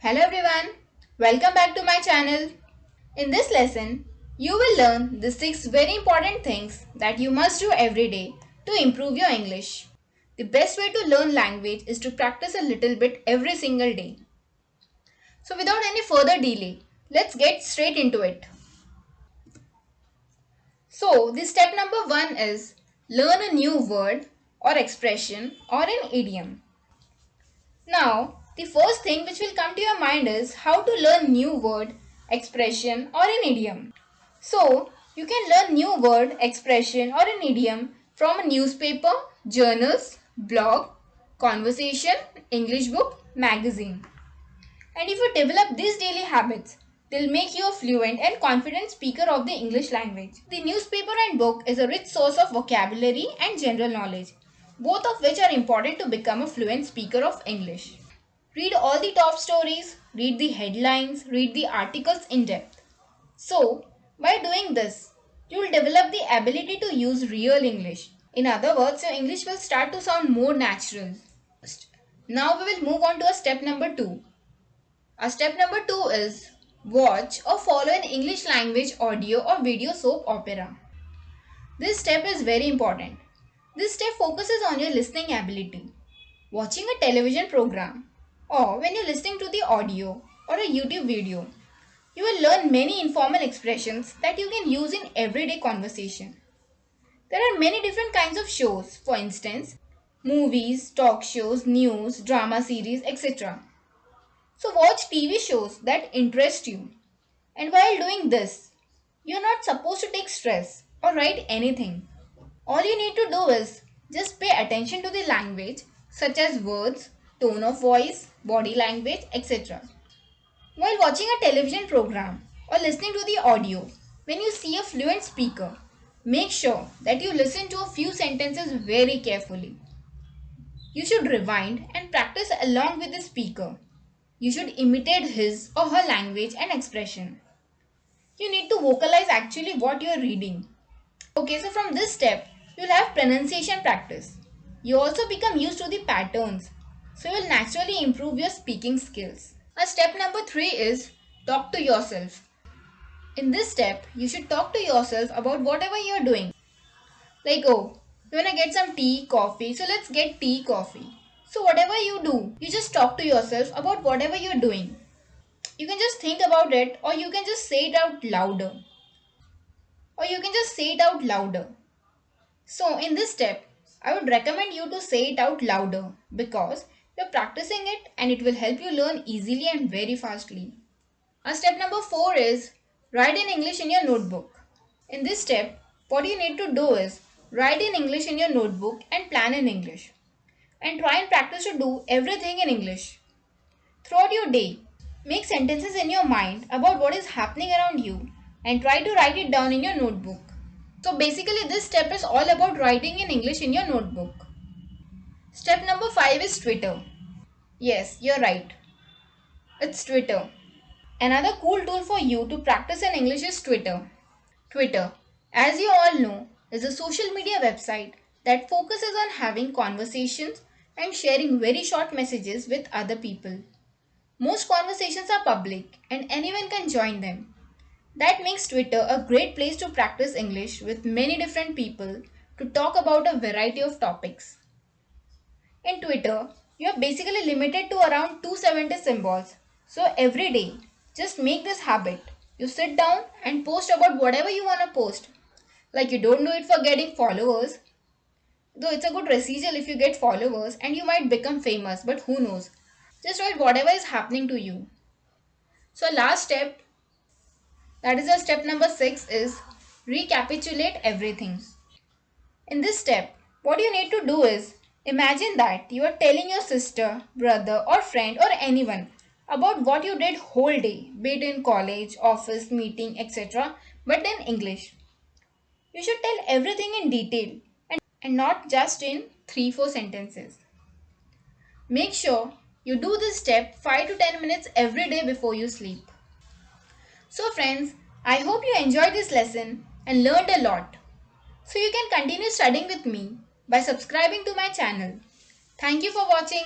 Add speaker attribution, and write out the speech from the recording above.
Speaker 1: Hello everyone, welcome back to my channel. In this lesson, you will learn the 6 very important things that you must do every day to improve your English. The best way to learn language is to practice a little bit every single day. So without any further delay, let's get straight into it. So the step number 1 is learn a new word or expression or an idiom. Now, the first thing which will come to your mind is how to learn new word, expression or an idiom. So, you can learn new word, expression or an idiom from a newspaper, journals, blog, conversation, English book, magazine. And if you develop these daily habits, they'll make you a fluent and confident speaker of the English language. The newspaper and book is a rich source of vocabulary and general knowledge, both of which are important to become a fluent speaker of English. Read all the top stories, read the headlines, read the articles in depth. So, by doing this, you will develop the ability to use real English. In other words, your English will start to sound more natural. Now we will move on to a step number 2. Our step number 2 is watch or follow an English language audio or video soap opera. This step is very important. This step focuses on your listening ability. Watching a television program or when you're listening to the audio or a YouTube video, you will learn many informal expressions that you can use in everyday conversation. There are many different kinds of shows, for instance, movies, talk shows, news, drama series, etc. So watch TV shows that interest you. And while doing this, you're not supposed to take stress or write anything. All you need to do is just pay attention to the language such as words, tone of voice, body language, etc. While watching a television program or listening to the audio, when you see a fluent speaker, make sure that you listen to a few sentences very carefully. You should rewind and practice along with the speaker. You should imitate his or her language and expression. You need to vocalize actually what you are reading. Okay, so from this step, you'll have pronunciation practice. You also become used to the patterns, so you'll naturally improve your speaking skills. Step number 3 is talk to yourself. In this step, you should talk to yourself about whatever you're doing. Like, oh, you wanna get some tea, coffee, so let's get tea, coffee. So whatever you do, you just talk to yourself about whatever you're doing. You can just think about it or you can just say it out louder. So in this step, I would recommend you to say it out louder because you're practicing it and it will help you learn easily and very fastly. Step number 4 is write in English in your notebook. In this step, what you need to do is write in English in your notebook and plan in English. And try and practice to do everything in English. Throughout your day, make sentences in your mind about what is happening around you and try to write it down in your notebook. So basically this step is all about writing in English in your notebook. Step number 5 is Twitter. Yes, you're right. It's Twitter. Another cool tool for you to practice in English is Twitter. Twitter, as you all know, is a social media website that focuses on having conversations and sharing very short messages with other people. Most conversations are public and anyone can join them. That makes Twitter a great place to practice English with many different people to talk about a variety of topics. In Twitter, you are basically limited to around 270 symbols. So every day, just make this habit. You sit down and post about whatever you want to post. Like you don't do it for getting followers. Though it's a good residual if you get followers and you might become famous, but who knows. Just write whatever is happening to you. So last step, that is our step number 6 is recapitulate everything. In this step, what you need to do is imagine that you are telling your sister, brother or friend or anyone about what you did whole day, be it in college, office, meeting, etc. but in English. You should tell everything in detail and not just in 3-4 sentences. Make sure you do this step 5 to 10 minutes every day before you sleep. So friends, I hope you enjoyed this lesson and learned a lot. So you can continue studying with me by subscribing to my channel. Thank you for watching.